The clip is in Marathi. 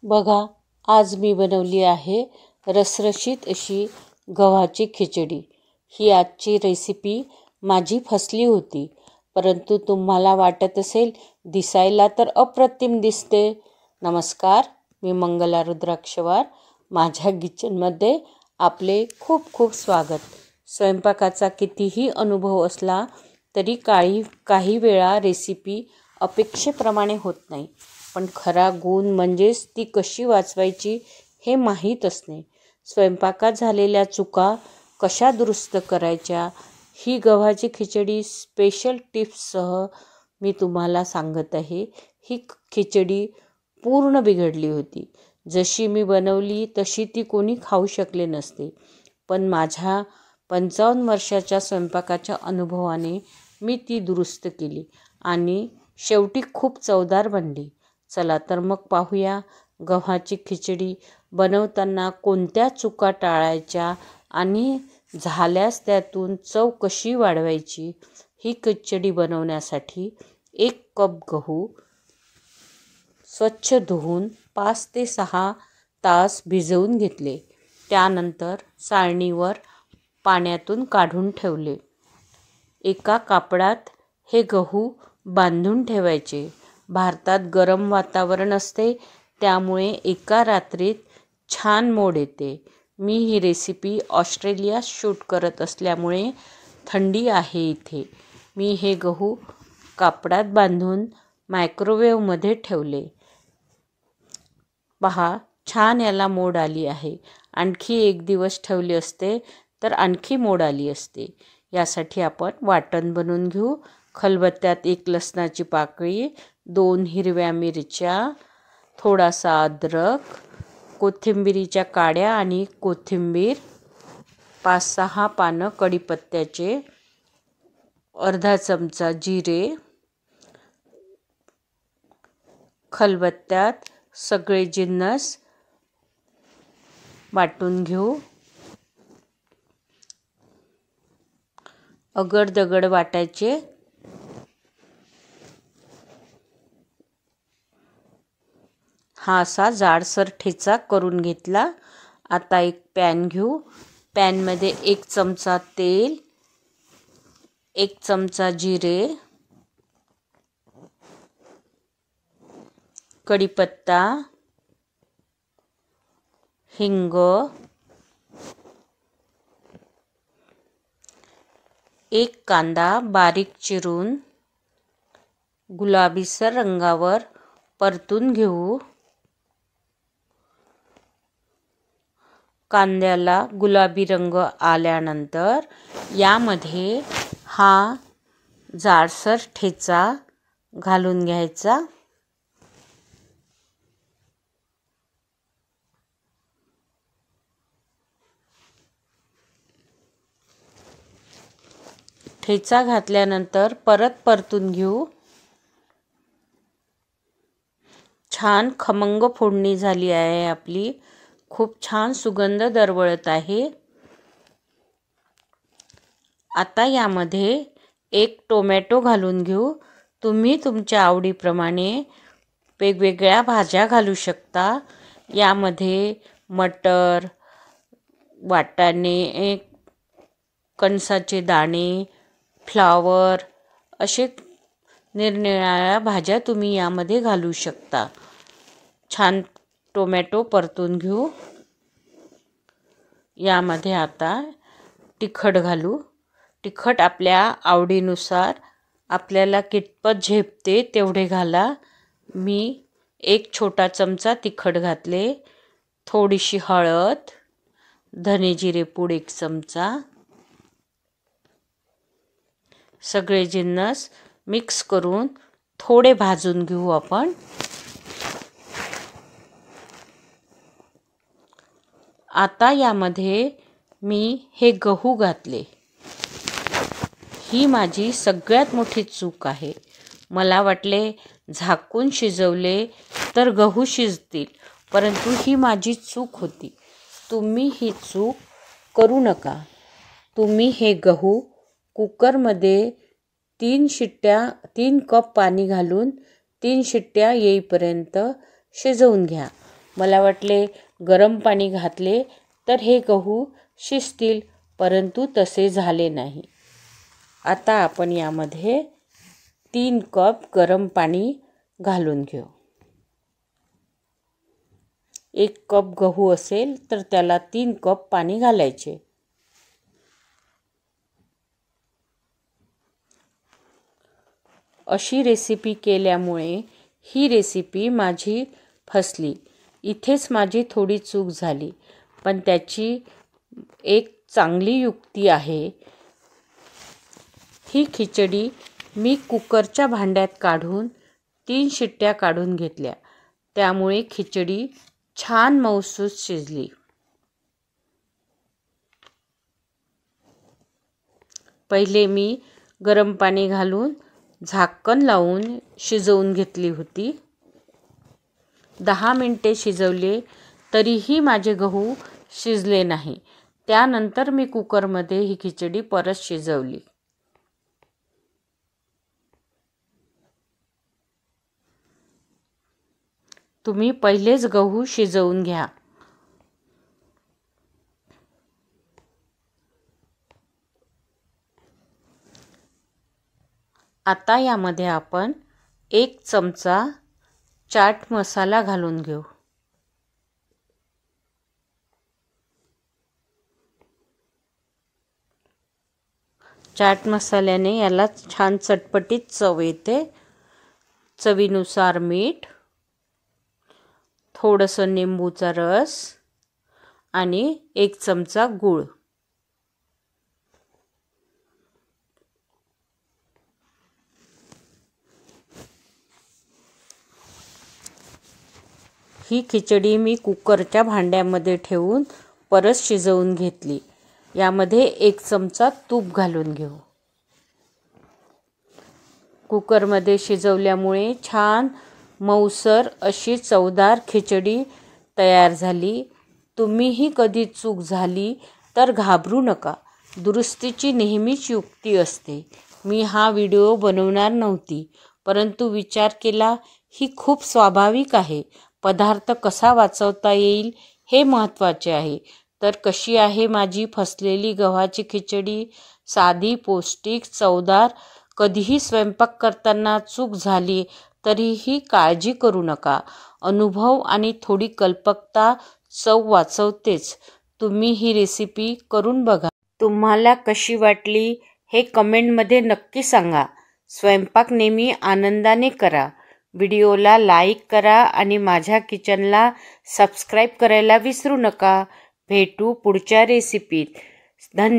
बघा, आज मी बनवली आहे रसरशीत अशी गव्हाची खिचडी। ही आजची रेसिपी माझी फसली होती, परंतु तुम्हाला वाटत असेल दिसायला तर अप्रतिम दिसते। नमस्कार, मी मंगला रुद्राक्षवार। माझ्या किचनमध्ये आपले खूप खूप स्वागत। स्वयंपाकाचा कितीही अनुभव असला तरी काही वेळा रेसिपी अपेक्षेप्रमाणे होत नाही, पण खरा गुण म्हणजेच ती कशी वाचवायची हे माहीत असणे। स्वयंपाकात झालेल्या चुका कशा दुरुस्त करायच्या ही गव्हाची खिचडी स्पेशल टिप्ससह मी तुम्हाला सांगत आहे। ही खिचडी पूर्ण बिघडली होती। जशी मी बनवली तशी ती कोणी खाऊ शकले नसते, पण माझ्या 55 वर्षाच्या स्वयंपाकाच्या अनुभवाने मी ती दुरुस्त केली आणि शेवटी खूप चवदार बनली। चला तर मग पाहूया गव्हाची खिचडी बनवताना कोणत्या चुका टाळायच्या आणि झाल्यास त्यातून चव कशी वाढवायची। ही खिचडी बनवण्यासाठी 1 कप गहू स्वच्छ धुवून 5 ते 6 तास भिजवून घेतले। त्यानंतर चाळणीवर पाण्यातून काढून ठेवले। एका कापडात हे गहू बांधून ठेवायचे। भारतात गरम वातावरण असते, त्यामुळे एका रात्रीत छान मोड येते। मी ही रेसिपी ऑस्ट्रेलियात शूट करत असल्यामुळे थंडी आहे इथे। मी हे गहू कापडात बांधून मायक्रोवेव्हमध्ये ठेवले। पहा, छान याला मोड आली आहे। आणखी 1 दिवस ठेवले असते तर आणखी मोड आली असते। यासाठी आपण वाटण बनवून घेऊ। खलबत्त्यात 1 लसणाची पाकळी, 2 हिरव्या मिरच्या, थोडासा अद्रक, कोथिंबीरीच्या काड्या आणि कोथिंबीर, 5-6 पानं कढीपत्त्याचे, अर्धा चमचा जिरे। खलबत्त्यात सगळे जिन्नस वाटून घेऊ। अगड-दगड वाटायचे। हा असा जाडसर ठेचा करून घेतला। आता एक पॅन घेऊ। पॅनमध्ये 1 चमचा तेल, 1 चमचा जिरे, कढीपत्ता, हिंग, 1 कांदा बारीक चिरून गुलाबीसर रंगावर परतून घेऊ। कांद्याला गुलाबी रंग आल्यानंतर यामध्ये हा जाडसर ठेचा घालून घ्यायचा। ठेचा घातल्यानंतर परत परतून घेऊ। छान खमंग फोडणी झाली आहे आपली। खूप छान सुगंध दरवळत आहे। आता यामध्ये 1 टोमॅटो घालून घेऊ। तुम्ही तुमच्या आवडीप्रमाणे वेगवेगळ्या भाज्या घालू शकता। यामध्ये मटर, वाटाणे, कणसाचे दाणे, फ्लावर असे निरनिराळ्या भाज्या तुम्ही यामध्ये घालू शकता। छान टोमॅटो परतून घेऊ। यामध्ये आता तिखट घालू। तिखट आपल्या आवडीनुसार, आपल्याला कितपत झेपते तेवढे घाला। मी 1 छोटा चमचा तिखट घातले। थोडीशी हळद, धने जिरे पूड 1 चमचा, सगळे जिन्नस मिक्स करून थोडे भाजून घेऊ आपण। आता यामध्ये मी हे गहू घातले। ही माझी सगळ्यात मोठी चूक आहे। मला वाटले झाकून शिजवले तर गहू शिजतील, परंतु ही माझी चूक होती। तुम्ही ही चूक करू नका। तुम्ही हे गहू कुकरमध्ये 3 कप पाणी घालून 3 शिट्ट्या येईपर्यंत शिजवून घ्या। मला वाटले गरम पाणी घातले तर हे गहू शिजतील, परंतु तसे झाले नाही. आता आपण यामध्ये 3 कप गरम पाणी घालून घेऊ. 1 कप गहू असेल तर त्याला 3 कप पाणी घालायचे. अशी रेसिपी केल्यामुळे ही रेसिपी माझी फसली. इथेच माझी थोडी चूक झाली, पण त्याची एक चांगली युक्ती आहे. ही खिचडी मी कुकरच्या भांड्यात काढून 3 शिट्ट्या काढून घेतल्या. त्यामुळे खिचडी छान मऊसूत शिजली. पहिले मी गरम पाणी घालून झाकण लावून शिजवून घेतली होती. 10 मिनिटे शिजवले तरीही माझे गहू शिजले नाही. त्यानंतर मी कुकरमध्ये ही खिचडी परत शिजवली. तुम्ही पहिलेच गहू शिजवून घ्या. आता यामध्ये आपण 1 चमचा चाट मसाला घालून घेऊ. चाट मसाल्याने याला छान चटपटीत चव येते. चवीनुसार मीठ, थोडंसं निंबूचा रस आणि 1 चमचा गूळ. ही खिचडी मी कुकरच्या भांड्यामध्ये ठेवून परत शिजवून घेतली. यामध्ये 1 चमचा तूप घालून घेऊ. कुकरमध्ये शिजवल्यामुळे छान मऊसर अशी चवदार खिचडी तयार झाली. तुम्हीही कधी चूक झाली तर घाबरू नका. दुरुस्तीची नेहमीच युक्ती असते. मी हा व्हिडिओ बनवणार नव्हती, परंतु विचार केला ही खूप स्वाभाविक आहे. पदार्थ कसा वाचवता येईल हे महत्त्वाचे आहे. तर कशी आहे माझी फसलेली गव्हाची खिचडी? साधी, पौष्टिक, चवदार. कधीही स्वयंपाक करताना चूक झाली तरीही काळजी करू नका. अनुभव आणि थोडी कल्पकता चव वाचवतेच. तुम्ही ही रेसिपी करून बघा. तुम्हाला कशी वाटली हे कमेंटमध्ये नक्की सांगा. स्वयंपाक नेहमी आनंदाने करा. व्हिडिओला लाईक करा आणि माझ्या किचनला सबस्क्राईब करायला विसरू नका. भेटू पुढच्या रेसिपीत. धन्यवाद.